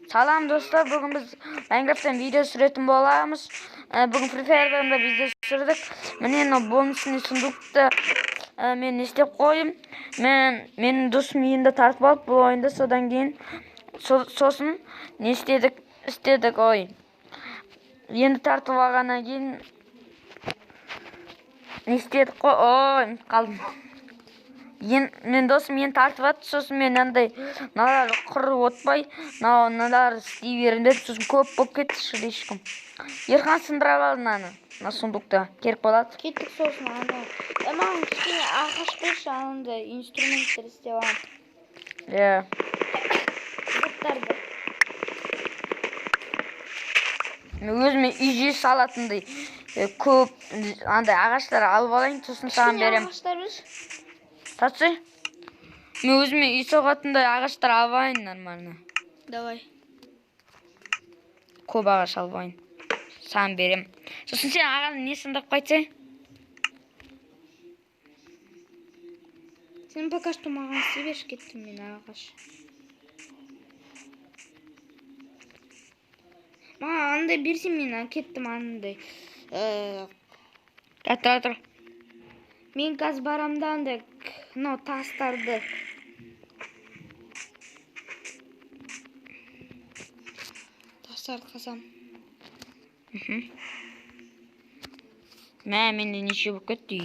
Салам достар, бүгін біз Майнкрафттан видео түсіретін боламыз. Бүгін Free Fire'дан да видео түсірдік. Міне бонусный сундукты мен істеп қойым. Менің досым енді тартып алып бұл ойында, содан кейін сосын не істедік ой. Енді тартып алғаннан кейін не істедік қой, ой, қалдым. Мен досым енді тартып атты, сосын мен андай мыналар құрып отпай, мыналар істей бердім, сосын көп болып кетті шыдешкім. Ерхан сындырып алды мына сундукты. Керек болады. Кеттік сосын анда. Маған кішкене ағаш берші, анда инструменттер істеп аламын. Иә. Заттарды. Мен өзіме үй жүйесі салатындай көп андай ағаштар алып алайын, сосын саған берем. Ағаштар берші. Татсы? Мен өзіме үй соғатындай ағаштар алып алайын нормально. Давай. Көп ағаш алып алайын. Саған берем. Сосын сен ағаны не сындап қайтсай? Сен пока что маған себеш кеттім мен ағаш. Маған андай берсен мен кеттім андай. Отыр. Мен қазір барамда андай тастарды. Тастарды қазам. Менде неше болып кетті?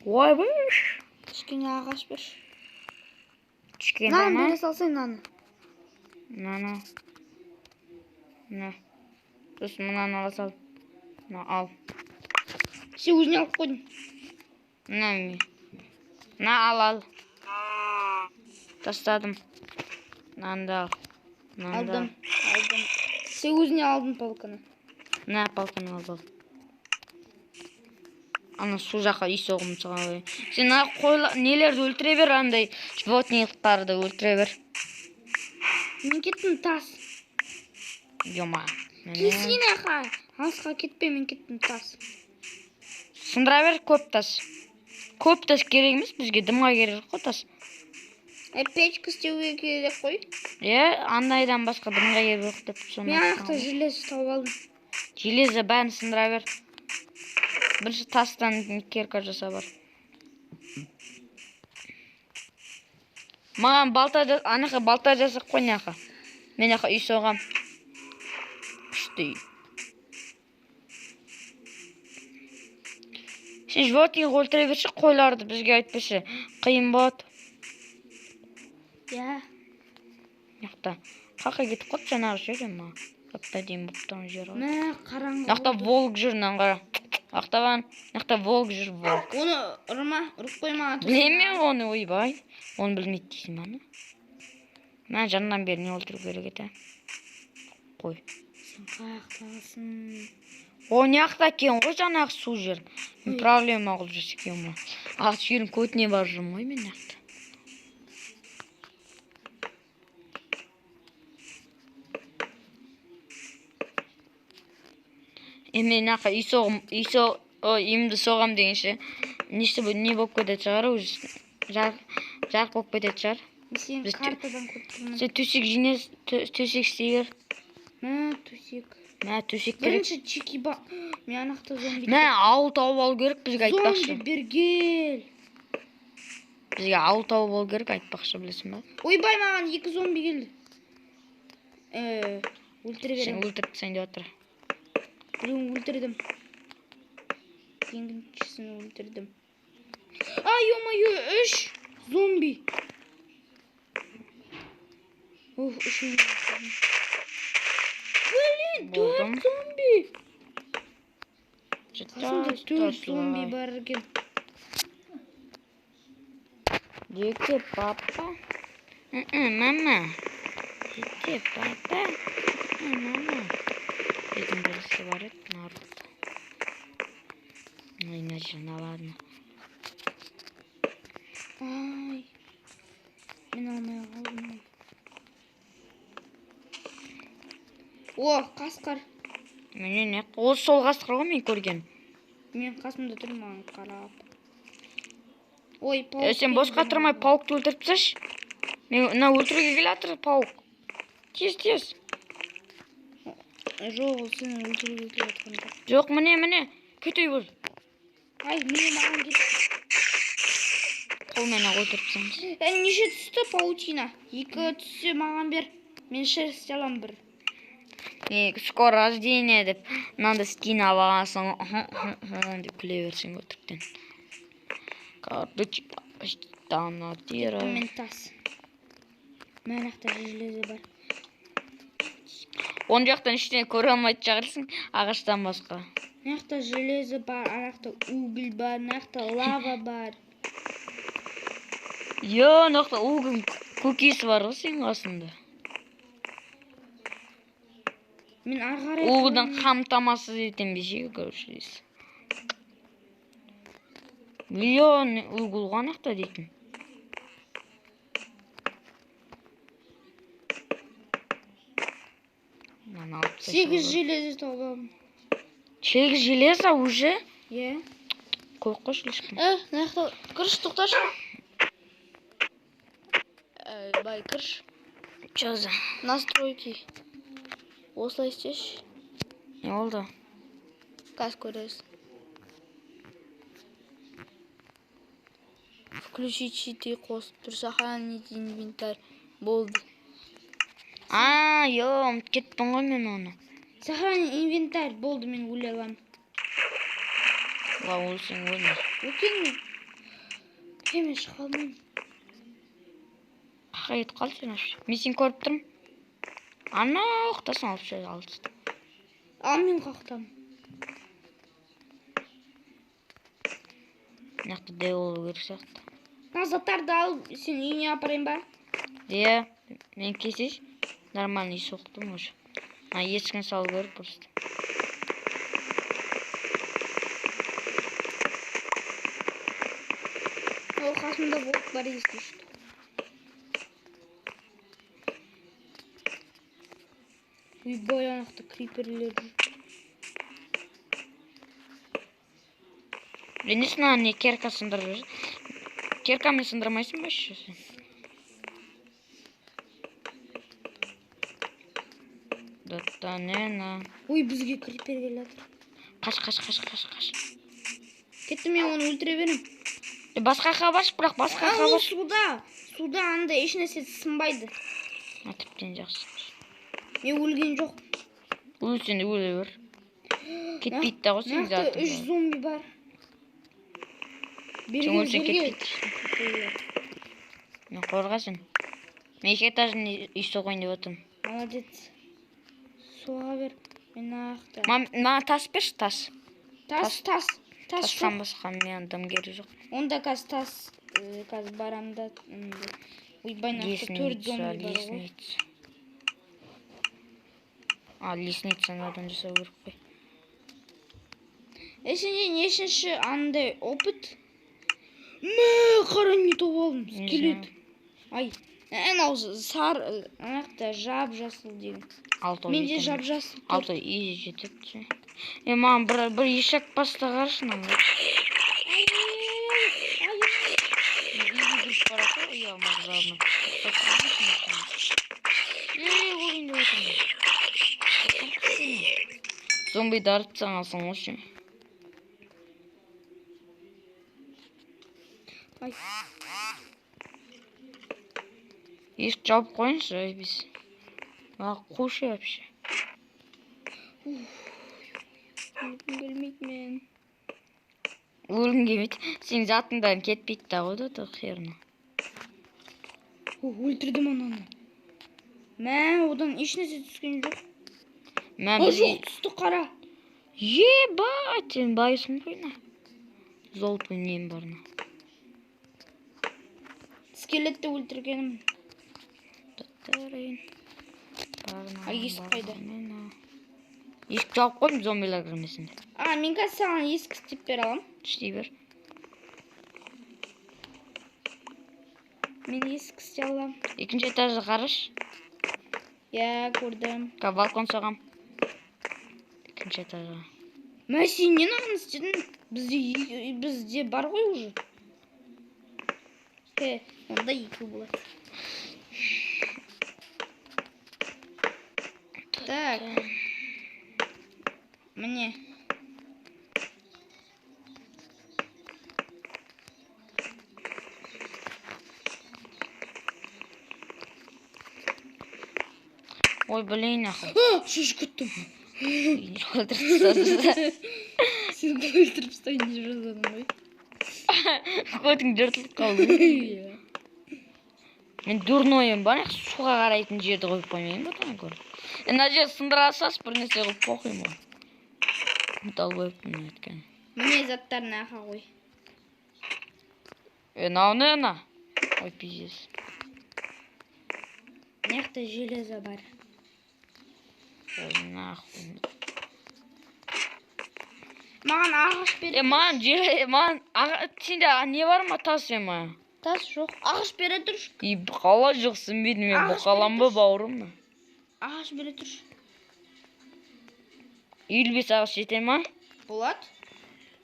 Ой, бұш. Кішкене ағаш берш. Кішкене ма? Наны бере салсаң наны. Наны. Сосын мынаны ала сал. Ал. Сен өзіне алып қойдың. Ал. Тастадым. Мынаны ал. Алдым. Сен өзіне алдың палканы. Палканы алдым. Ана су жаққа үй соғым саған. Сен нелерді өлтіре бер, андай животнийлықтарды өлтіре бер. Мен кеттім тас. Йома. Кесіне қай. Асқа кетпе, мен кеттім тас. Сындыра бер, көп тас. Көп тас керек емес, бізге дымға керек қой тас. Печка істеуге керек қой. Андайдан басқа дымға керек деп соны. Мен аяқта железо тауып алдым. Железо бәрін сындыра бер. Бірінші тастан керка жаса бар. Маған балта жасақ қой неқа. Мен неқа үй соғам. Күшті үй. Сен животный өлтіре берші, қойларды бізге айтпеші. Қиын болады. Иә. Неқта. Қаққа кетіп қойып жаңағы жерден ма? Қапта дейін бұқтан жер. Қараңғы. Неқта волк жүрінен қара. Неқта волк жүр, волк. Оны ұрма, ұрып қойма. Білеме оны, ойбай. Оны білмейді дейсің маны. Мен жанынан бері не өлтіру керек еді. Қой. Сен қаяқтағысын. О, неқта кен ғой жаңағы су жер. Мен проблема қылып жүрсе кен ма. Ақ жерім көтіне бар жүрім ғой мен неқта. Мен неқа үйімді соғам дегенше не болып кетеді шығар, жарқ болып кетеді шығар. Сен картадан көріп сен төсек жинес, төсек істегер. Төсек. Төсек керек. Бірінші чеки ба. Мен анақта зомби. Ауыл тауып алу керек бізге айтпақшы. Зомби бергел. Бізге ауыл тауып алу керек айтпақшы, білесің ба? Ойбай, маған 2 зомби келді. Өлтіре берем. Сен өлтіріп сен де отыр. Біреуін өлтірдім. Екіншісін өлтірдім. Ай, ё-моё, 3 зомби. 3. Блин, 4 зомби. Қасында 4 зомби бар екен. Деке папа. Мама. Деке папа. Мама. Дедің бірісі бар еді, Наруто. Иначе, ладно. Ай. Мен алмай қалдым. О, қасқыр. Менен ол сол қасқыр ғой мен көрген. Мен қасымда тұр маған қарап. Ой, паук. Сен босқа тұрмай паукты өлтіріп тасташы. Мен өлтіруге келе жатыр паук. Тез. Жоқ, ол сені өлтіруге келіп жатқан жоқ. Жоқ, міне. Көтей бол. Ай, міне маған кет. Қолмен отырып тастаймыз. Неше түсті паутина? 2 түссе маған бер. Мен шерсть алам бір. Скоро рождение деп, мынандай скин аласың. Деп күле берсең өтіріктен. Карточка. Танатира. Мен тас. Мен ақта железі бар. Он жақтан ештеңе көре алмайды шығарсың, ағаштан басқа. Мынақта железі бар, анақта уголь бар, мынақта лава бар. Мынақта уголь көкесі бар ғой сенің қасында. Мен ары қарай Угольдан қамтамасыз етем беше көршілес. Миллион уголь қанақта дейтін. Сегіз железі табам. 8 железо уже? Е. Қой слишком. Мынақта кірш, тоқташы. Бай, кірш. Че за? Настройки. Осылай істеші. Не болды? Қазір көресің. Включить щиты қосып тұр. Сохранить инвентарь. Болды. Кеттім ғой мен оны. Сохранить инвентарь. Болды, мен өле алам. Өлсең өлме. Өткен мен шыға алмайм. Қақай ет қал сен аш. Мен сен көріп тұрмын. Ана ұқтасын алып шөз алды. Ал мен қақтам. Нақты дәу болу керек сияқты. Заттарды алып сен үйіне апарайын ба? Мен кесеш. Нормальный соқтым уже. Ешкін салу керек просто. Ол қасымда болып бар естішті. Үйбой анақты криперлер жүр. Несіне не керка сындырып жүр? Керкамен сындырмайсың ба еще сен? Даттанена. Ой, бізге крипер келеді. Қаш. Кетті, мен оны өлтіре берем. Басқа хабаш, бірақ басқа хабаш. Суда анда ешнәрсе сынбайды. Тіптен жақсы. Мен өлген жоқ. Өлсен де өле бер. Кетпейді да ғой сен Нақты 3 зомби бар. Сен өлсен кетпейді. Мен қорғасын. Мен 2 этажын үй соғайын деп отырмын. Молодец. Соға бер. Мен нақты. Маған тас берші, тас. Тастан басқа мен адам керек жоқ. Онда қазір барамда. Ойбай, нақты 4 зомби бар ғой. Лесницаны одан жасау керек қой. Сен нешінші андай опыт? Қара не топ алдым. Скелет. Ай. Анау сар, анақта жап-жасыл деген. Менде жап-жасыл. 6 үй жетеді. Маған бір ешек басты қаршын. Зомбиді арытсаң алсың осы. Есік жауып қойыншы, біз. Қойшы вообще. Өлгім келмейді мен. Өлгім келмейді. Сен затыңдан кетпейді да ғой да херна. Өлтірдім ананы. Одан ешнәрсе түскен жоқ. Жоқ, түсті қара. Ебать, сен байсың қойна. Золотой нем барна. Скелетті өлтіргенім. Есік қайда? Есік жауып қойым, зомбилар кірмесін. Мен қазір саған есік істеп бер алам. Істей бер. Мен есік істей алам. 2-ші этажды қараш. Көрдім. Балкон соғам. 2-ші этажға. Сен не нағын істедің? Бізде бар ғой уже. Онда 2 болады. Міне. Ой, блин, нахуй. Шеш күттім. Сен өлтіріп стайын деп жаздадың ғой. Көтің жыртылып қалды. Мен дурнойым, бана суға қарайтын жерді қойып қоймайын ба таңы көріп. Мына жер сындыра салшы бір нәрсе қылып қоймайын ба. Металл қойыппын өткен. Міне заттарын ақа қой. Науны ана. Ой, пиздец. Мыняқта железо бар. Ой, нахуй. Маған ағаш бер. Маған сенде не бар ма тас ема? Тас жоқ. Ағаш бере тұршы. Қалай жоқсың бейді мен бұқалам ба бауырым? Ағаш бере тұршы. 55 ағаш жете ма? Болады.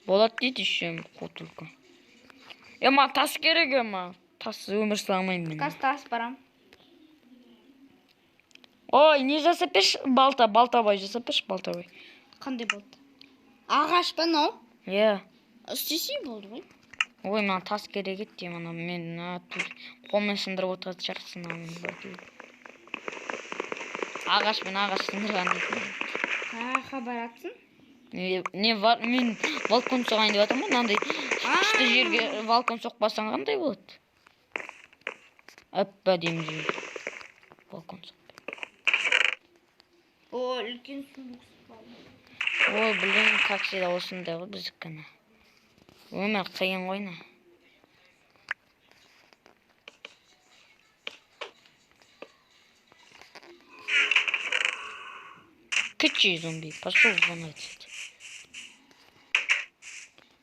Болады дейді үшем қотылка. Ма тас керек ема. Тас өмір сағымайым мен. Қас тас барам. Ой, не жасап еш? Балтабай жасап еш, балтабай. Қандай болды? Ағаш па нау? Е. Істесей болды ғой. Ой, маған тас керек ет дейм, мен қолмен сындырып отырады жақсын ағашпен ағаш сындырған деймін. Қаға баратсың? Не бар, мен балкон соғайын деп атам ғой, мынандай күшті жерге балкон соқпасаң қандай болады? Әппа деймін жер. Балкон соқпай. О, үлкен сундық спалды. Ой, білген каксида осындай ғой біздіккіні. Өмір қиын қойна. Кычи зомби, пошел вон отсюда.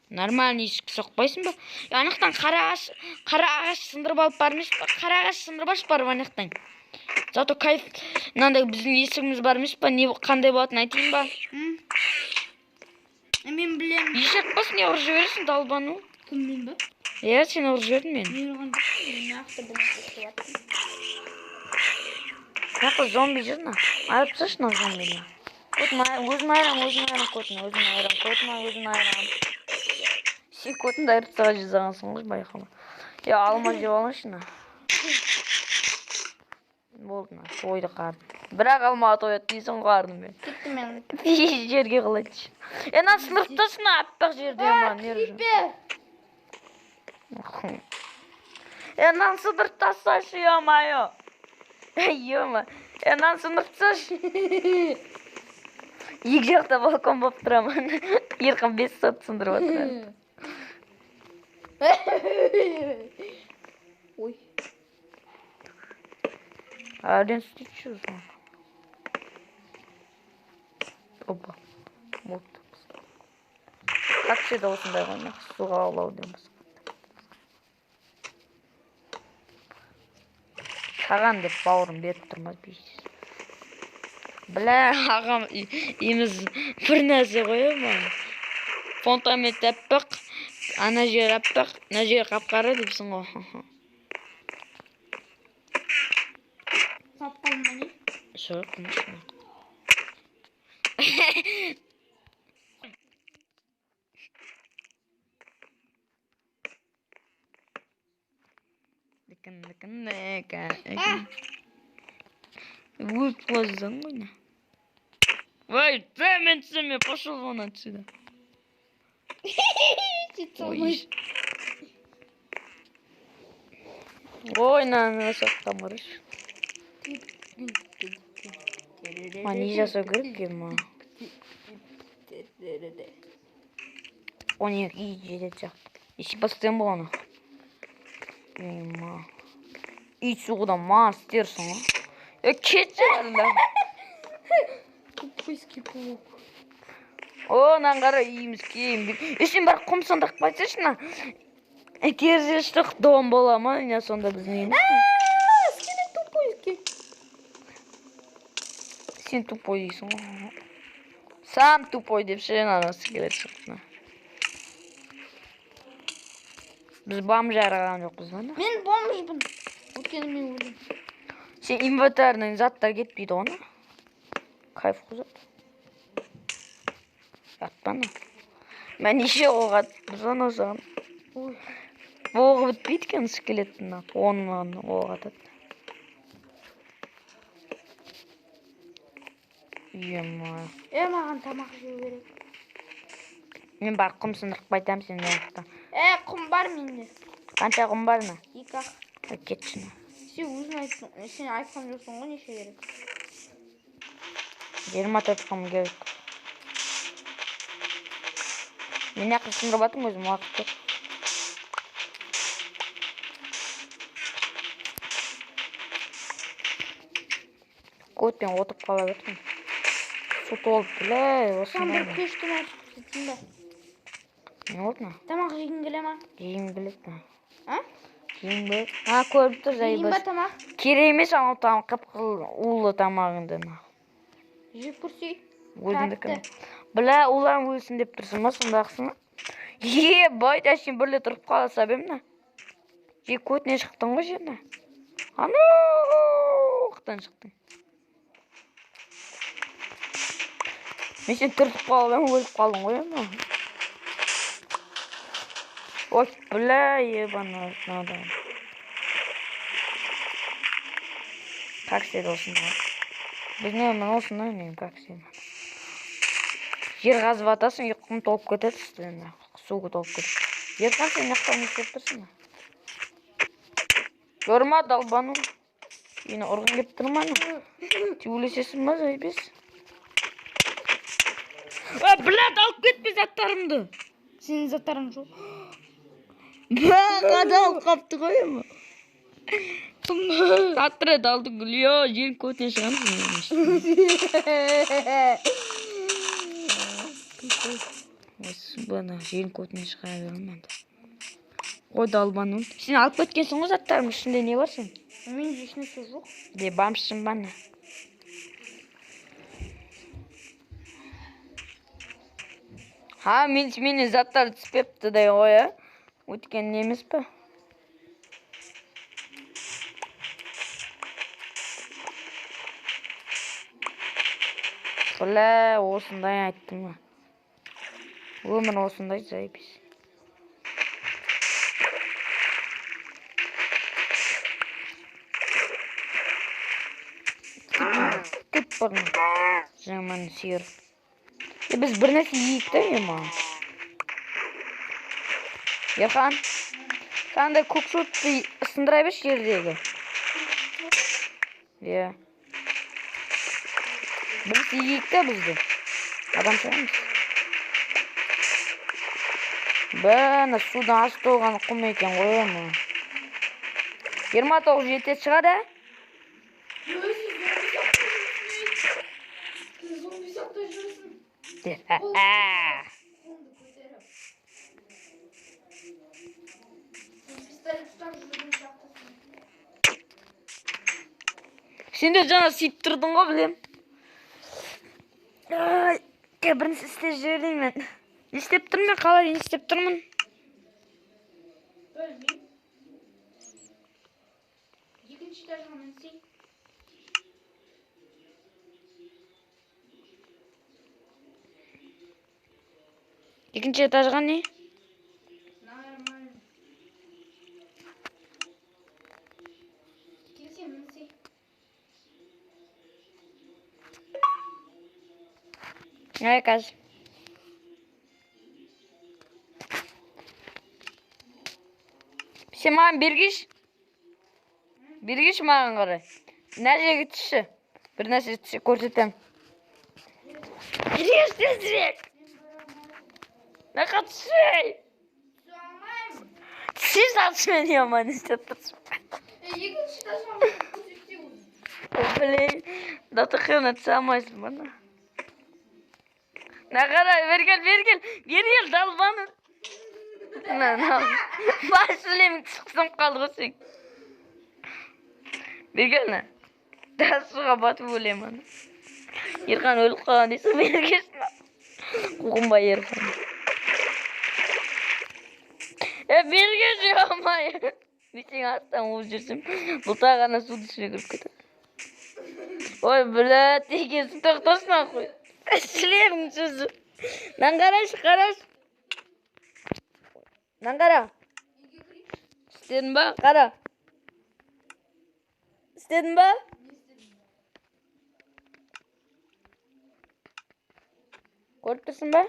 Нормальный ешкі соқпайсың ба? Анықтан қара ағаш сындырып алып бармеш па? Қара ағаш сындырып аш барып анықтан. Зато кайф, мынандай біздің есігіміз бармеш па? Қандай болатын айтайын ба? Мен білем. Ешек бас не ұрып жібересің далбану? Кім мен ба? Сен ұрып жібердің мен. Мен ұрған жоқпын, мен нақты бұны естіп Нақы зомби жүрна. Айып тасташы мына зомбині. Өзім айрам, көтін айрам. Сен көтінді айыртсаға жазағансың ғой, байқала. Алма жеп алыңшына. Болды, тойды қардың. Бірақ алмаға тояды дейсің қардың мен. Кетті мен. Жерге қалайдшы. Нан сынырттасына аппақ жерде ма? Нан сынырттасашы, ема-ай. Ема, нан сынырттасашы. Екі жақта балкон болып тұрамын. Ерқын 5 сат сындырып отырады. Ой. Әлден сүйтші ұзын. Опа. Болды. Каксида осындай ғана суға аулауден басқа. Саған деп бауырым беріп тұрмаз бейсіз. Бля, ағам еміз бір нәрсе қойы ма? Фонтамет әппақ, ана жер әппақ, ана жер қапқары депсің ғой. Сапқалым ба не? Жоқ, қымашына. Будет глаза мой. Ой, дай мен пошел вон отсюда. Ой, на соқтан барыш. Не жасау керек ема. 12 үй жетеді жақ. Еші бастан болғаны. Ема. Үй суғыдан мас терсің ғой. Кетші әлі. Тупойский паук. Онан қара үйіміз кейін. Үшін бар құм сондақ байтышына. Терзештік дом бола ма? Не сонда біздің үйіміз? Сен тупойский. Сен тупой дейсің ғой. Сам тупой деп шен анасы келер шықтына. Біз бомж араған жоқпыз ба? Мен бомжбын. Өткені мен өлім. Сен инвентарный заттар кетпейді оны. Кайф құзат. Atpana. Ben işe oğat. Buzan o zaman. Boğu bitken skeletten. Ondan oğat at. Yema. Mаған тамақ жеу керек. Мен бар құм сындырып қайтам сен уақытта. Құм бар менде. Қанша құм бар ма? 2-ақ. Кетші. Сен өзің айттың, сен айтқан жоқсың ғой неше керек. 24 құм керек. Мен ақы сындырып атым өзім уақыт жоқ. Көтпен отып қала бердім. Су толып келе, Сен бір осындай. пешті ашып көрсетсің ба? Не болды ма? Тамақ жегің келе ма? Жегім келеді. А? Жегім келеді. Көріп тұр Жейін ба жайбас. тамақ? Керек емес анау қып-қыл улы тамағыңды. Жеп көрсей. Өзімдікін. Біля, улан өлсін деп тұрсың ба, сондақсың. Бай, әшейін бірле тұрып қаласа бемна. Көтіне шықтың ғой жеріне. Қытан шықтың. Мен сен тұртып қалып өліп қалдың ғой ема. Ой, бля, ебана, надо. Как седі осында? Білмеймін, осында мен как седі. Жер қазып атасың, құм толып кетеді үстіне. Суға толып кетеді. Жер қанша нақтан есеп тұрсың? Көрма далбану. Ені ұрғын кеп тұрманы. Тюлесесің ба, жайбес? Блядь, алып кетпе заттарымды. Сенің заттарың жоқ. Қада алып қапты ғой ема. Саттыры далды гүліо, жер көтіне шығамын. Бана, жер көтіне шыға бермін. Ой, далбаным. Сен алып кеткенсің ғой заттарым, ішінде не бар сен? Мен ешнәрсе жоқ. Де, бамшын бана. Мені заттар түспепті дай ғой, өткен немес па? Бля, осындай айттым ба? Өмір осындай жайбес. Күт бұрын. Жаман сүйір. Біз бір нәрсе ейікті ема. Ерхан, саңда көкшотты ысындыра беш жердегі. Бірісі ейікті бізді. Адам шығамыз. Бәні судан ас толған құм екен ғой ема. 29 жетет шығады, ә? Зомби сақтай жүрсің. Сен де жаңа сөйтіп тұрдың ғой, білем. Бірінші істеп жіберейін мен. Не істеп тұрмын мен, қалай не істеп тұрмын? Білмеймін. Екінші этажға мінсей. Екінші этажға не? Нормально. Келсем мінсей. Каз. Сен маған бергеш? Бергеш маған қарай. Нәрсеге түсші. Бір нәрсе түсші көрсетем. Бергеш тезірек. Нақа түсші. Түсі алмаймын. Түсші сатшы мен еман істеп тұрсың. Екінші этажға көрсетсе өзің. Блин, да ты хрена түсі алмайсың бана. На қарай, бергел, далбаны. Баш білемін түсқысым қалды ғой сен. Бергел, на. Да суға батып өлемін. Ерхан өліп қалған дейсің, бергешін. Қуғын ба Ерхан. Бергеш еламай. Бесен астан оғыз жүрсім. Бұлтағана суды ішіне кіріп кетіп. Ой, блядь, екенсің тоқтасын ақой. Шлемің сөзі. Lan Karaş. Lan Kara. İstedin ba? Kara. İstedin ba? Көріп тұрсың ба?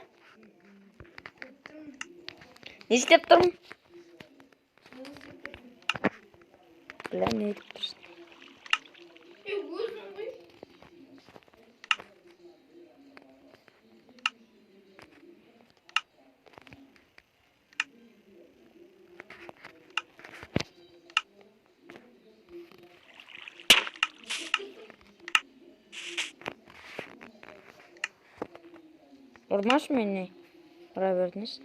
Не істеп тұрмын? Бля, не етіп тұрсың? Ұрмашы мені. Ұра бердіңіз.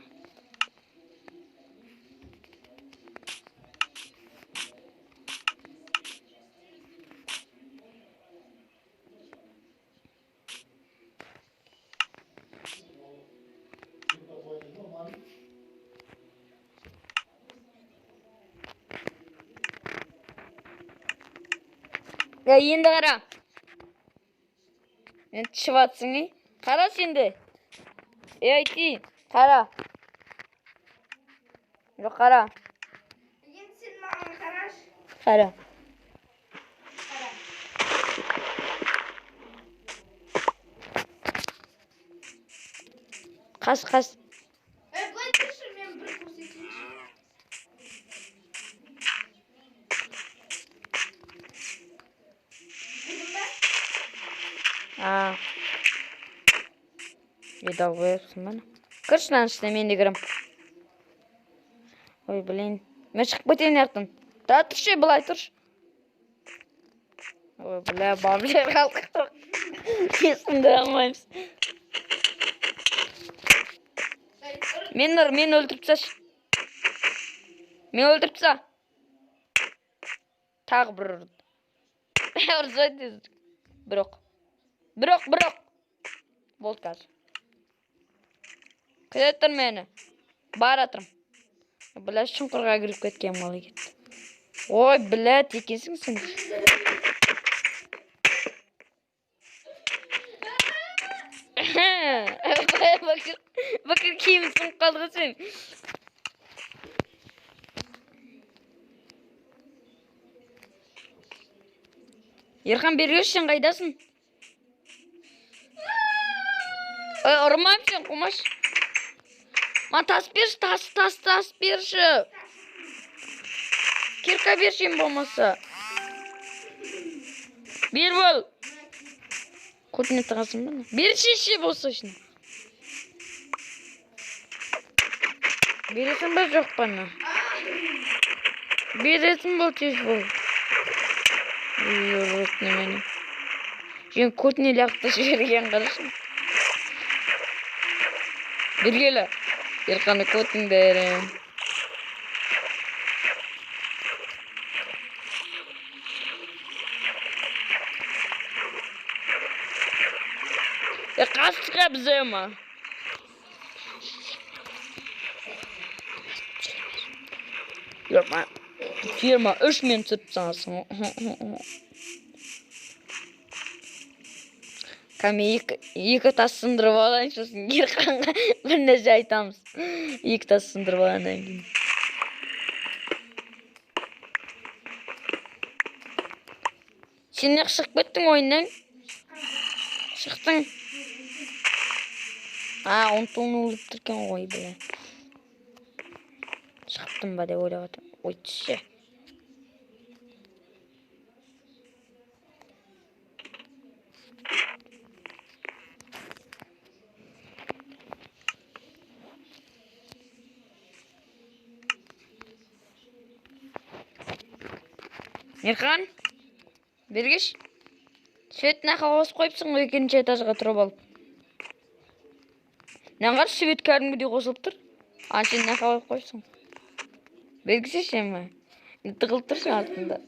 Енді қара. Мен түсіп атсың, е? Қара сенді. Айти, қара. Жоқ, қара. Енді сен маған қараш. Қара. Қас. Былай тұршы, мен бір көрсетейінші. Видал қойыпсың бана. Кірші lan ішіне, мен де кірім. Ой, блин. Мен шығып кетейін ертін. Да, тұршы, былай тұршы. Ой, бля, барып жер қалдық. Есімді алмаймыз. Мен өлтіріп тасташы. Мен өлтіріп таста. Тағы бір ұрды. Ұрзайды. Бірақ. Болды қазір. Күзет тұр мені. Баратырым. Бля, шұңқырға кіріп кеткен малы кетті. Ой, бля, текенсің сен. Bakır kimsin kaldı sen? Ерхан берген қайдасың? Ұрмайым сен, қумаш. Ман тас берші, тас берші. Кирка берші болмаса. Бер бол. Көтіне тағасың ба? Берші ше болса шын. Бересің ба жоқ бана? Бересің бол тез бол. Ұрып немені. Жен көтіне лақты жіберген қарашым. Бергелі. Ерқаны көтіңді әрем. Қасыға бізе ма? Фирма 3 минут тұрсаңсың. Кәме екі тас сындырып алайын, сосын Ерқанға бір нәрсе айтамыз. Екі тас сындырып алайын кейін. Сен неғып шығып кеттің ойыннан? Шықтың. Ұмтылын өліп тұркен ғой, біле. Шықтым ба деп ойлап атым. Ой, түссе. Ерхан, бергеш. Светіне қағыз қойыпсың ғой, екінші этажға тұрып алып. Наңғар свет кәдімгідей қосылып тұр. Сен не қағыз қойыпсың? Бергесе сен ме? Тығылып тұрсың артында.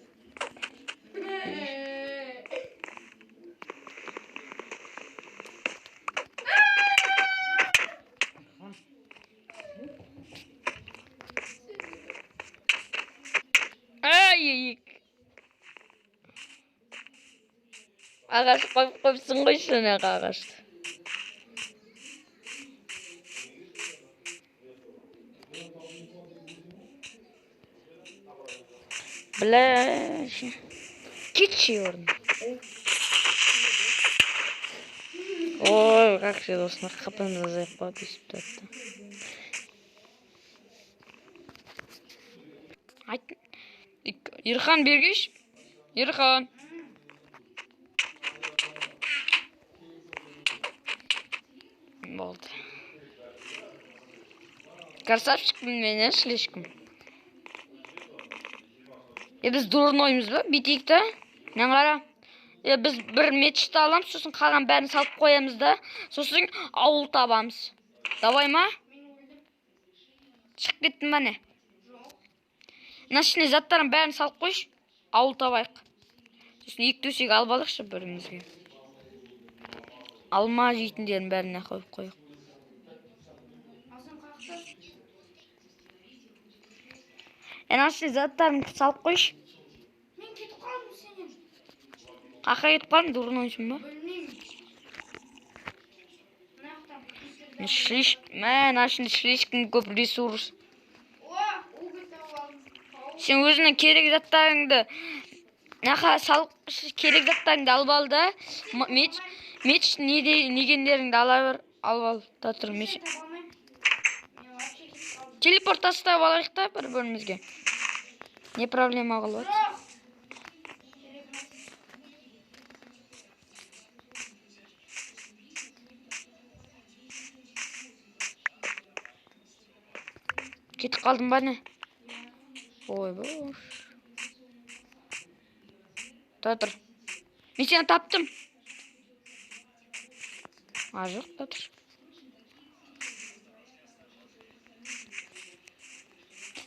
Ағаш қойып қойыпсың ғой шын ағашты. Bile. Keçi orada. Ой, как же достар, қапымды зайыпқа бесіп татты. Ерхан бергеш? Ерхан. Болды. Красавчик мен слишком. Біз дұрын ойымыз ба? Битейік та? Мен қара. Біз бір мечті аламыз, сосын қалған бәрін салып қоямыз да, сосын ауыл табамыз. Давай ма? Шығып кеттім ба не? Нашыны заттарын бәрін салып қойш, ауыл табайық. Сосын екі төсек алып алықшы бірімізге. Алма жейтіндерін бәріне қойып қойық. Нашыны заттарын салып қойш. Мен кетіп қалдым сенен. Қаққа кетіп қалдың, дұрын ойшын ба? Нашыны слишком көп ресурс. Сен өзінің керек заттарыңды керек заттарыңды алып ал да, меч негендеріңді ала бер, алып ал, татыр меч. Телепорт тастап алайық та бір бөлімізге. Не проблема қылып? Кетіп қалдым ба не? Ой, бош. Татыр. Мен сені таптым. Жоқ, татыр.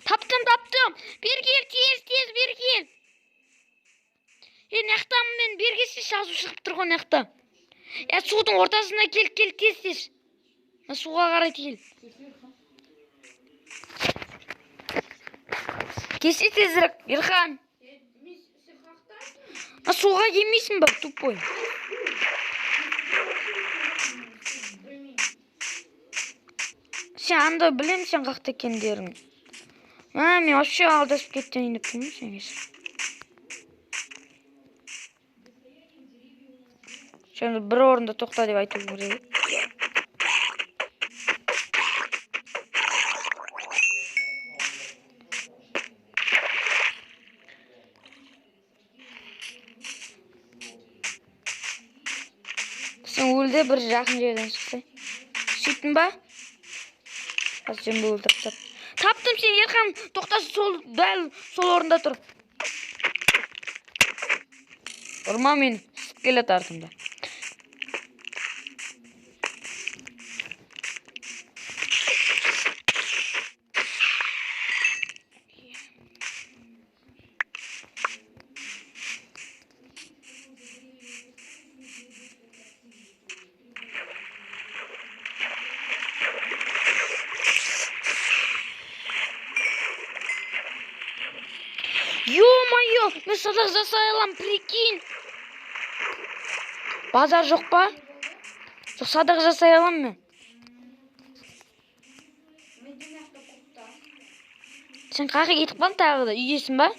Таптым. Бер кел, тез, бер кел. Нақтамын мен, бер келсе жазу шығып тұрған нақта. Судың ортасына кел, тез. Суға қарай кел. Кесе тезірік, Ерхан. Суға емейсің ба, тупой? Сен андай білем сен қақты кендерің. Мен вообще алдасып кеттен еніп білмейм сен кесі. Сен бір орында тоқта деп айту керек. Сен өлді бір жақын жерден шықсай. Сөйттің ба? Сен бұл өлтіріп тап. Таптым сен, Ерхан, тоқтасы дәл сол орында тұр. Ұрма мен, сып келет артымда. Ё-моё, мен садақ жасай алам, прикинь. Базар жоқ па? Жоқ, садақ жасай алам мен. Сен қақы кетіп қалдың тағы да, үйдесің ба?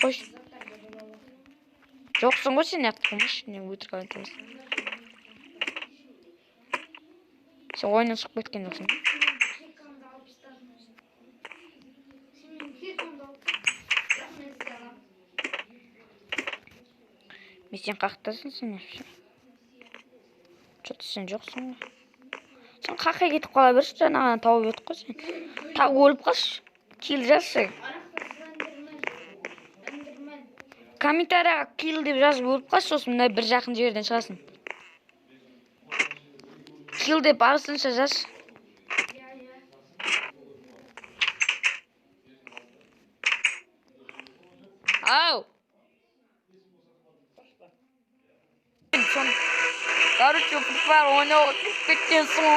Қош. Жоқсың ғой сен яқты қылмаш, не өтірік айтасың. Сен ойынан шығып кеткен жоқсың. Мен сен қақтасың сен вообще. Что-то сен жоқсың ғой. Сен қаққа кетіп қала берші, жаңағыдан тауып өтіп қой сен. Тағы өліп қалшы. Кил жазшы. Комментарияға кил деп жазып өліп қалшы, сосын мына бір жақын жерден шығасың. Кил деп ағысынша жазшы. Ау! Короче, припар, ойнауға кеттен соң.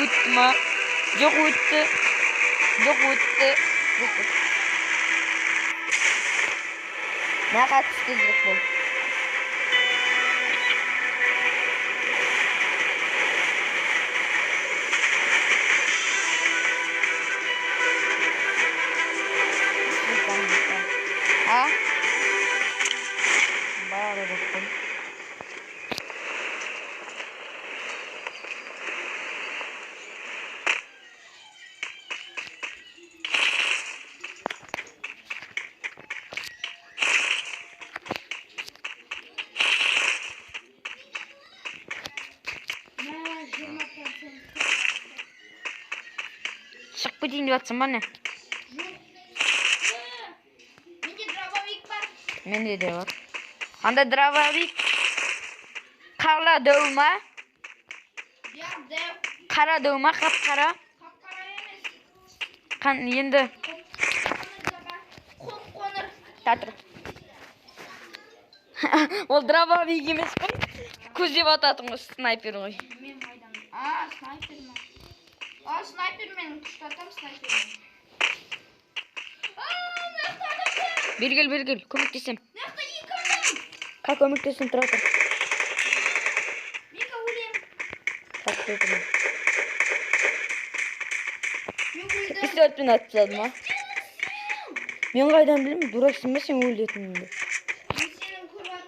Өтті ма? Жоқ өтті. Наға түсті жоқ бол. Ha? Bayağı da baktım. Ne 20%. Çık bir deyin diyorsun bana. Yok. Mende dробовик var. Mende de var. Anda dravavik. Kara dövme. Ya dev. Kara dövme kapkara. Kapkara emas. Kan endi Konur. tatır. Ol dravavik emas qo'y. Ko'z deb atатын snayper qo'y. Men qaydan? Snayperman. Snaypermen. Kuchtatam snaypermen. Bergil ko'maklashsam. Naqta yıkandım. Qal ko'maklashsam turatur. Mega o'lim. Qattiqmi? Men o'ldim. Pistolet bilan atladim ha. Men qaydan bilayman, duraksinmi sen o'ldetingni. Men seni ko'rdim.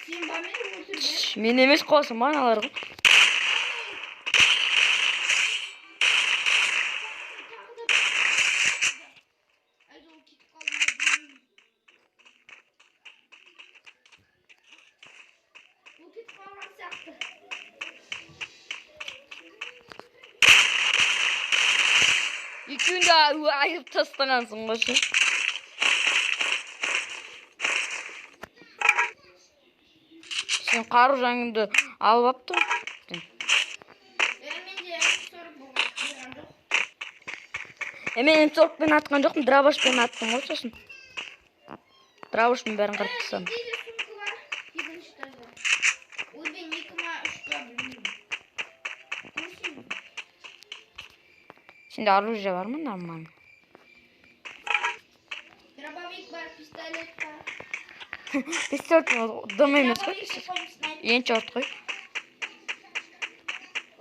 Sen bana o'ldirdin. Men emas qolsin manalar. İkini de ayıp taslanansın başı. Sen qarı rangında alıp aptın. Men çok ben atkan joqum, Drabosh bilan attım o'xshasin. Drabosh bilan bärin qirqsan. Şimdi оружие var mı normal? Dробовик var, pistolet var. Pistolet dom emas qo'y. Dробовик koyayım, sniper. Yencha ort qo'y.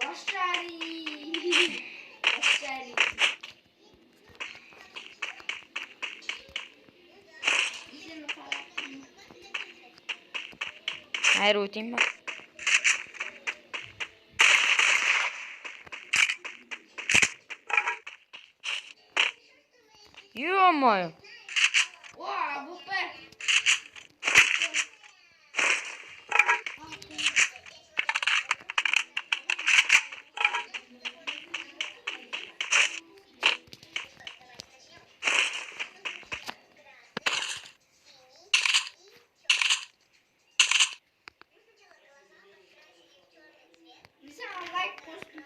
Лошари. Izini kapattım. Hayır o'tayım ben. Ё-моё. О, ВП. Mesela like postun.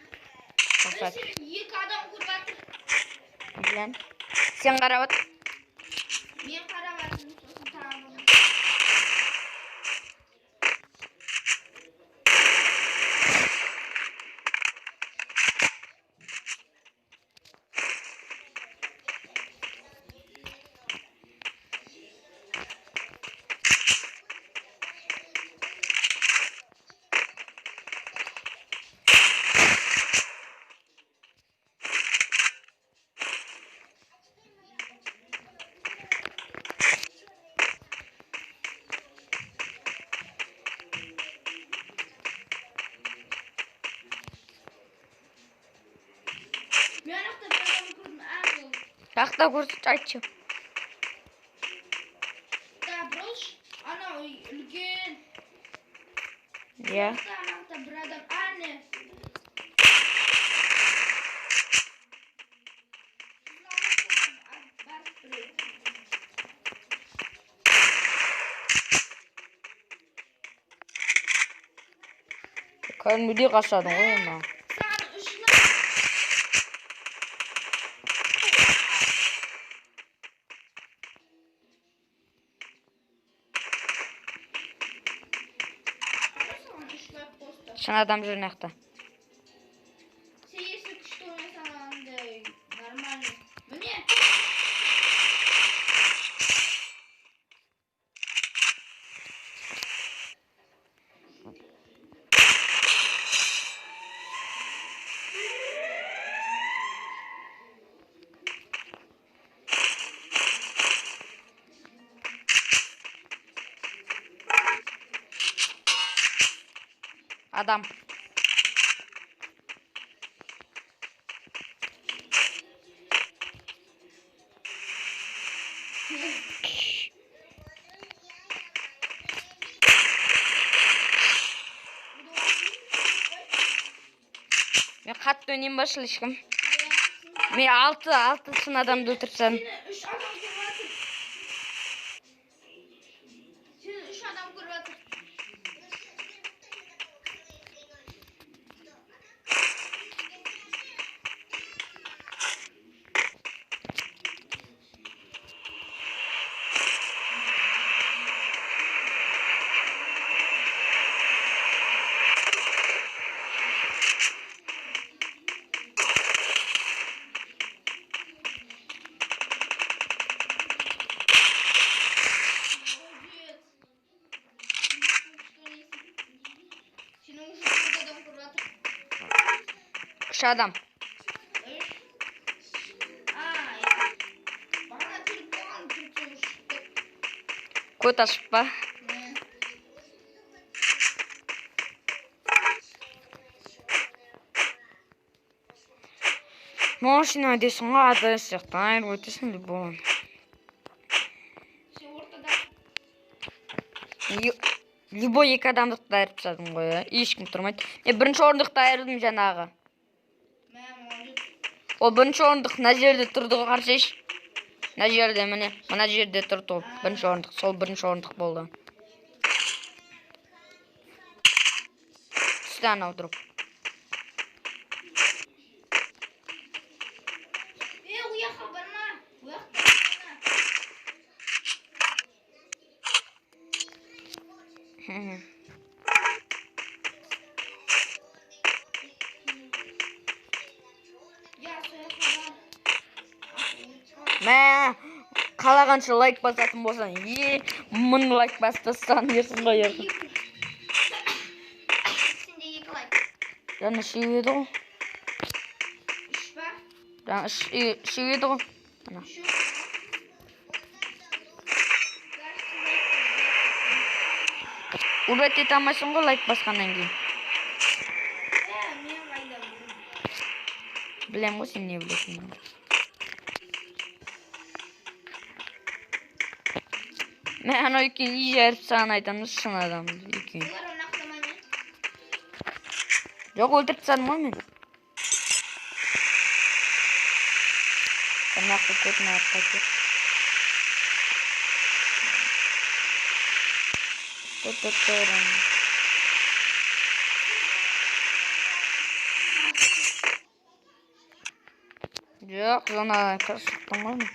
Qofat Екі адам көріп жатыр. bilan. Sen qarab at. Мен қарап жатырмын, сосын тағы бұны. Мен аяқта бір адамды көрдім, жол. Тақта көрсетші айтшы. Да, бұрыш, анау үлкен. Иә. Аяқта бір адам, не. Könmüdüğü qaşadın qoy ona. Саған үшіні. Саған үшлеп қосты. Şun adam jurnaqda. Сен есі күшті ойнасаң андай нормально. Міне. Adam. Ben katlı oynayayım başlayışım. Ben altısın adamda otursan. Üç adam kurbatır. Şimdi üç adam kurbatır. Şimdi üç adam kurbatır. Şu adam. Bana Türk doğan Türk'üymüş. Kota şıppa. Машина десің ады сияқты айырып өтесің де бұл. Şimdi ortada. Любой екі адамдықты айырып тастадым ғой, ешкім тұрмайды. Бірінші орындықты айырдым жаңағы. Ол бірінші орындық мына жерде тұрды ғой, қарсайшы. Мына жерде міне, мына жерде тұрды ол бірінші орындық, сол бірінші орындық болды. Түсті анау тұрып. Уехал, барма. Мә, қалағанша лайк басатын болсаң, 1000 лайк бастасаң ерсің ғой ерсің. Şimdi yıkılayım. Жаңа үшеу еді ғой. Üç var. Жаңа үшеу еді ғой. Ана. Şu. Урбет ете алмайсың ғой лайк басқаннан кейін. Мен қайда Білем ғой сен не білесің. Мен анау екеуін үй жарып саған айтамын, шын адамды екеуін. Олар оны ақтамайды. Жоқ, өлтіріп тастадым ғой мен. Нақты көтін артқа кет. Тұттырым. Жоқ, жаңа шықтым ғой мен.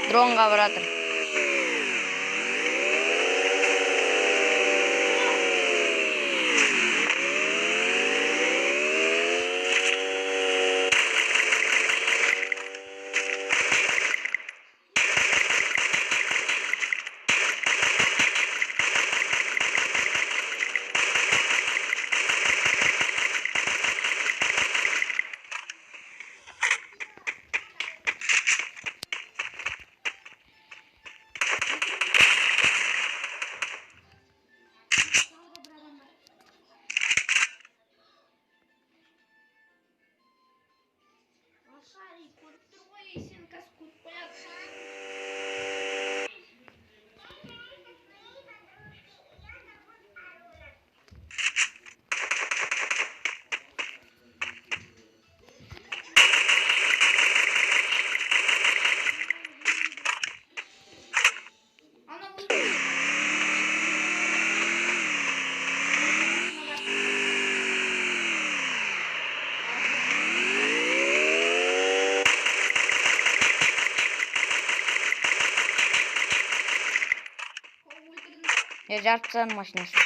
Дронға баратыр. Я жарып тастадым машинасын.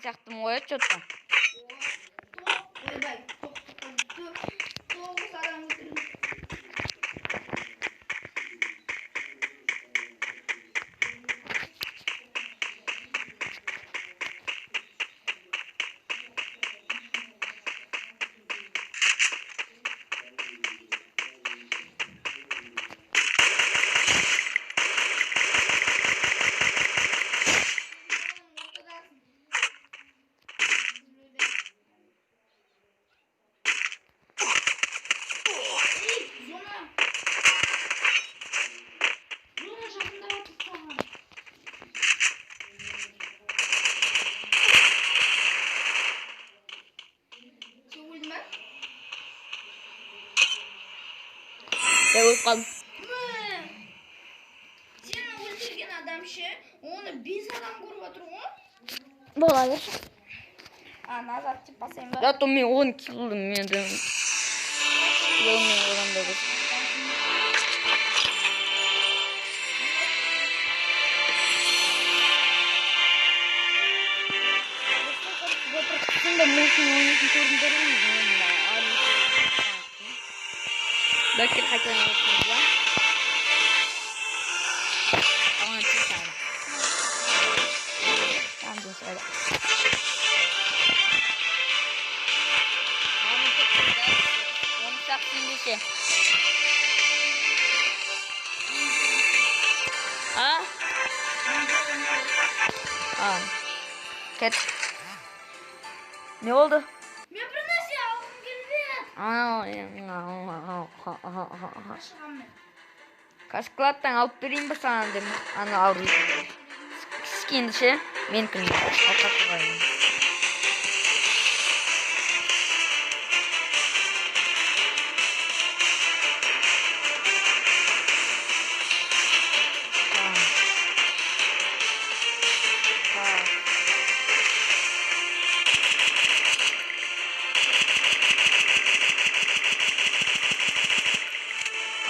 сақтым ғой чоттан. Ойбай, тоғыз адам өлтірдім. Өліп қалдым. Сені өлтірген адам ше, оны 5 адам көріп отыр ғой. Бола берші. Назад деп басайын ба? Зато мен 10 килдім енді. Килмен орамда біз. Şimdi musun oyuncu sorunları mı? Belki hakem yapacağız ya. Tamam çıkalım. Tamam dur şöyle. Tamam çok güzel. Onu saksın bir şey. Ha? Ha. Ket. Ne oldu? Мен бір нәрсе алғым келмеді. Шығамын. Кашкладтан алып берейін ба саған деп ана ауру. Кішкенді ше, мен кім? Алқашығайын.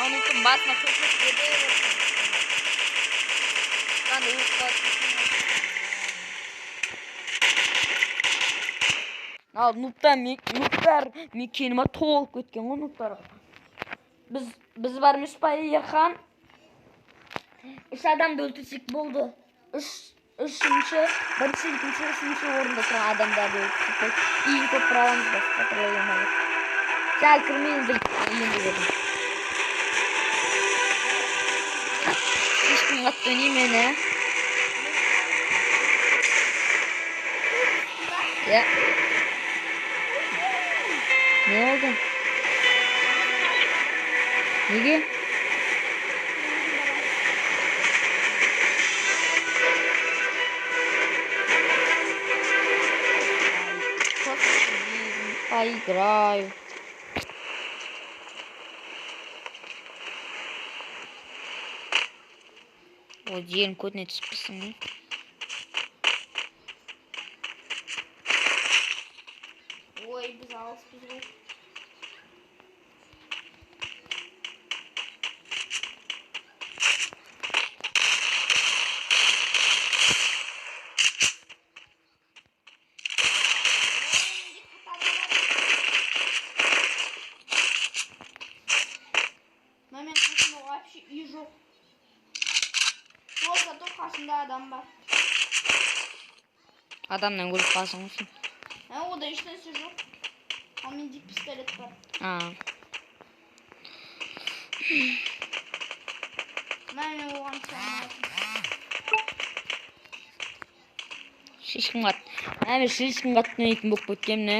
Onun basma kırkık dedi. Ben de Al nuttар мекеніме толып кеткен ғой нуттарға. Біз бармыз ба Ерхан? 3 адамды өлтірсек болды. 3-ші, 1-ші, 2-ші, 3-ші орында тұрған адамдарды өлтірсек. Ең көп бір аламыз ба? Патрулемалық. Жал кірмейін деп енді дедім. Ешкім қатты немені. Ya. Ne oldu? Nege? Поиграю. Один код не списанный. Ой, біз алыспыз ғой. Мен қасында вообще үй жоқ. Сол зато қасында адам бар. Адамнан өліп қалсың ғой сен. Ода ешнәрсе жоқ. Ал менде пистолет бар. Мен оған салмадым. Шешкім қат. Әмір шешкім қаттың етін болып кеткем не?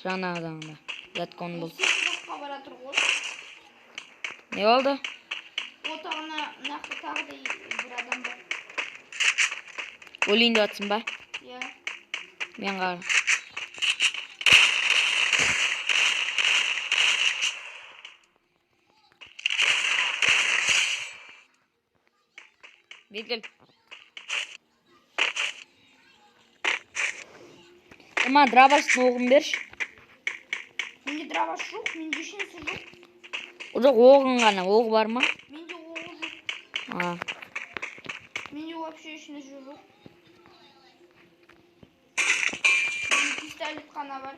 Жана адамда. Жатқан бұл. Жаққа бара тұр ғой. Не oldu? Отағына нақты тағы да бір адам бар. Өлейін деп атсың ба? Иә. Мен қар. Бекел. Ема драбасын оғын берші. Менде драбаш жоқ, менде ешнәрсе жоқ. Жоқ оғын ғана, оғы бар ма? Менде оғы жоқ. Менде вообще ешнәрсе жоқ. пистолет қана бар.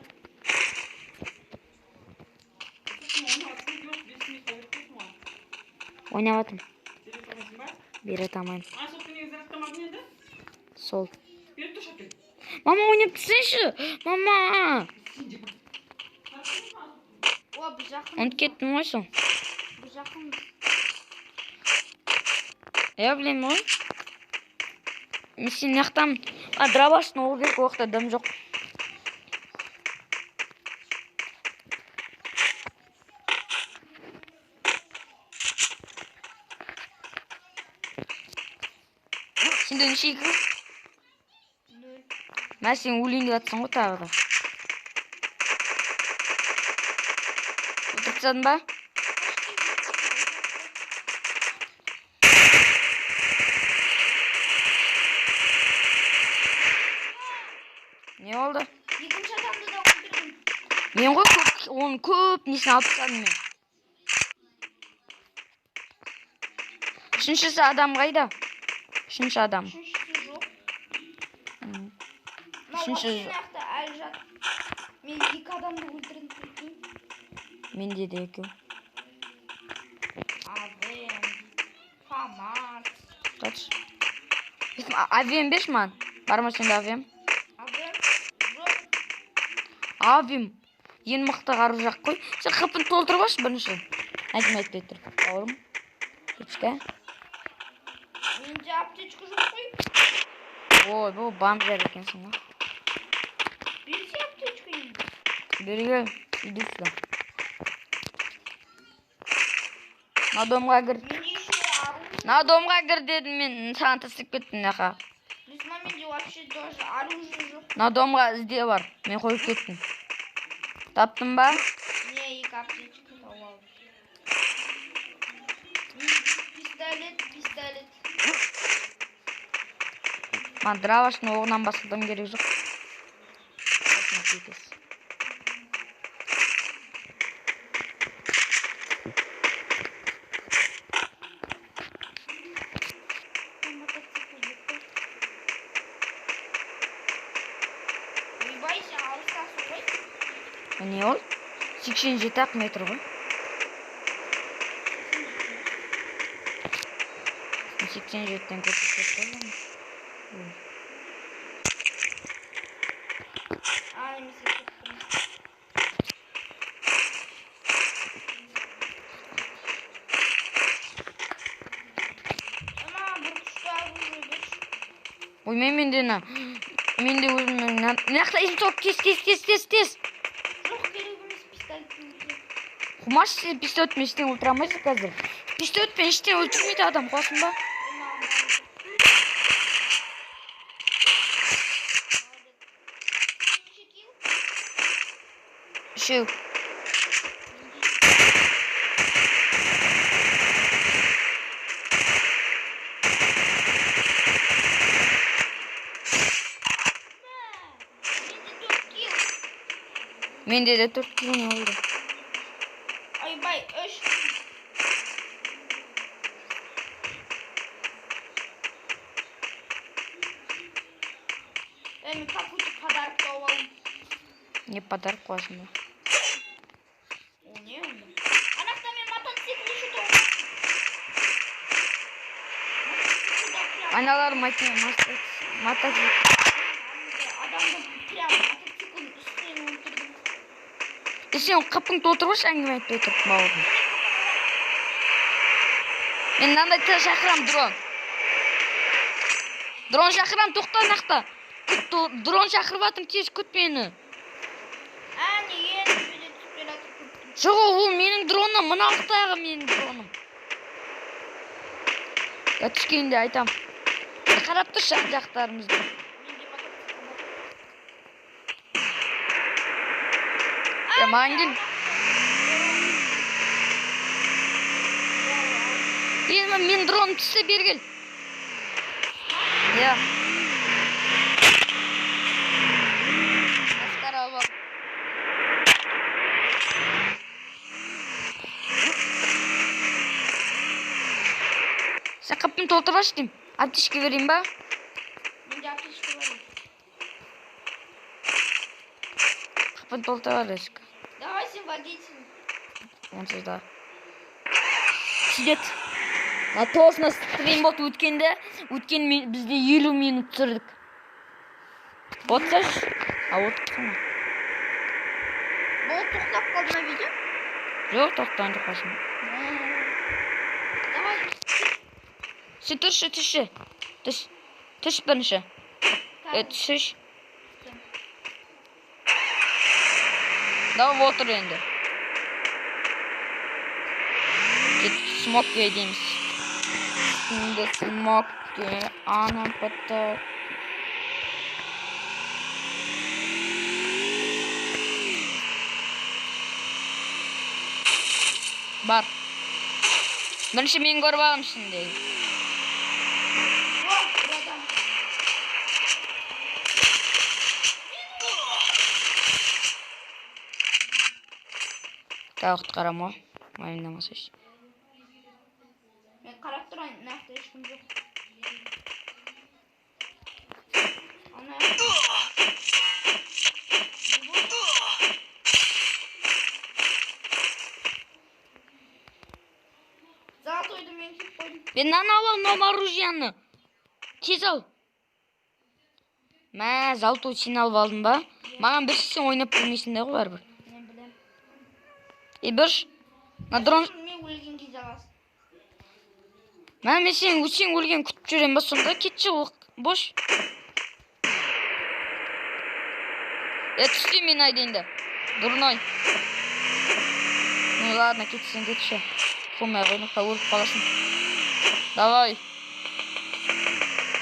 Ойнап атым. Бере тамайым. Сол. Мама ойнап түсінші. Мама. О, біз жақын. Ұнт кеттім ғой сол. Біз жақын. Я білем ғой. Мен сен яқтам. Драбашын ол керек оқта дым жоқ. Сенде неше екі? 0. Мен сен өлейін деп атсың ғой тағы да. Отыртсадың ба? Не oldu? Екінші адамды да өлтірдім. Мен ғой оның көп несін алып тастадым мен. Үшіншісі адам қайда? Үшінші адам. Үшіншісі жоқ. Үшінші жоқ. Әлі жатыр. Мен 2 адамды өлтірдім. Менде де екеу. Авем. Фамас. Kaç? Abim 5 man. Var mı sende abim? Авем. Жоқ. Abim. Ең мықты қару-жарақ қой. Сен қапын толтырып алшы бірінші. Айтпай тұр. Бауырым. Кешке. Менде аптечка жоқ қой. Ой, бұл бомжар екенсің ғой. Берсе аптечка енді. Бері иди сюда. На домға кір. Менде еще оружие. На домға кір дедім мен. Саған тастап кеттім нақа. Лизма, менде вообще даже оружие жоқ. На домға ізде бар. Мен қойып кеттім. Таптың ба? Не, 2 аптечка тауып алдым. Пистолет. Мен дравашын оғынан басылдым керек жоқ. Ойбайся, алыстасың ғой. Не ол? 87 метр ғой. 87-тен көтіп кетті. Немесе кеттім. Бір күшті оружие берші. Ой, менде өзімнің... Нақта изотоп, тез. Жоқ, керек емес пистолетпен. Құмаш сен пистолетпен іштен өлтірамайсың қазір. Пистолетпен іштен өлтірмейді адам, қосын ба? Үшеу. Менде де 4 кило не oldu? Ойбай, 3. Мен какой-то подарок тауып алдым. Не подарок қоясың ба? О, не онда? Анақта мен мотоцикл еще тауып. Айналар мотоцикл. Адамды прям мотоциклдің үстінен өлтірдім. Сен қапың толтырғыш әңгіме айтпай тұрып бауырым. Мен мынандай шақырам дрон. Дрон шақырам, тоқта нақта. Дрон шақырып атым, тез күт мені. Неге төбеде түсіп келатыр? Жоқ, ол менің дроным, мыналықтағы менің дроным. Түскенде айтам. Қарап тұршы жақтарымызды. Маған кел. Мен дроным түссе бері кел. Я. Аскар алып. Сен қапын толтырбаш дейм. Аптечке берейін ба? Менде аптечка бар. Бакпен толтыра бересік. Давай сен водитель. Онсыз да. Сидет. Tosna стрим болды өткенде. Бізде 50 минут түсірдік. Отсаш? Отсың. Бұл тоқтап қалды ма видео? Жоқ, тоқтаған жоқ қашын. Давай. Сен түші. Түш бірінші. Түшіш. Давай отыр енді. Смокке дейміз. Şimdi смокке. Анам пытты. Бар. Бірінші мен көріп алам şimdi. Тауқыт қарама. Майымдамаса үшін. Мен қарап тұрайын, нақты ешкім жоқ. Золотойды мен кеп қойдым. Мен алам оружияны. Тез ал. Мә, золотой сен алып алдың ба? Маған бір сен ойнап білмейсің де ғой бәрібір. Мен білем. Бір на дрон. Мен өлген кезде аласың. Мен сен өлген күтіп жүрем ба сонда? Кетші ол бош. Түсті мен айдайында. Дұрной. Ну ладно, кетші. Солмай қойныққа өліп қаласың. Давай.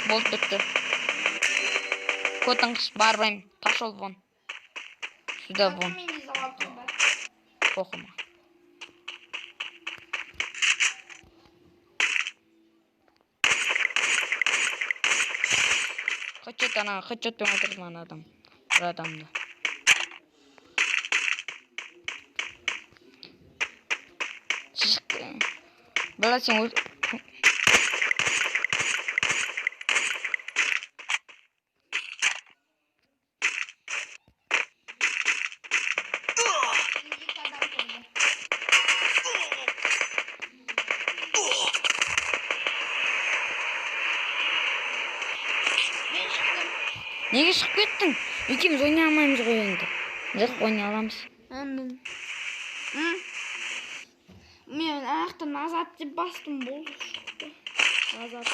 Болды бітті. Көтіңқыш барбайым. Пошел вон. Сюда вон. Менде золотой бар. Оқыма. Хочет отырған адам. Бір адамды. Бала сен өз... Неге шығып кеттің? Екеуміз ойнай алмаймыз ғой енді. Жоқ, ойнай аламыз. Мен аяқтан азат деп бастым болды. Азат.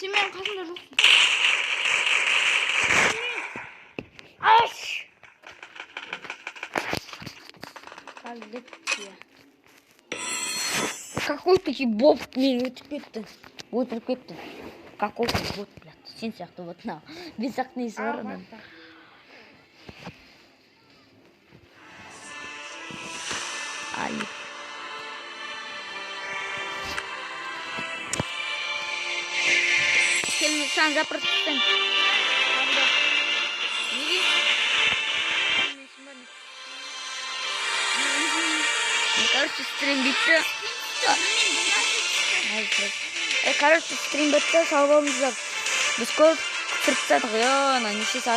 Сен менің қасымда жоқсың. Аш! Полиция. Какой-то ебов мен өтіп кетті. Өтіріп кетті. Какой-то бот, блядь. Сен сияқты вот на. Без окна свараны. Ай. Сен сам запросттың. Короче, стрим бітті. Короче, стрим бітті. Сау болыңыздар. Біз көп түсіріп тастадық. Неше сағат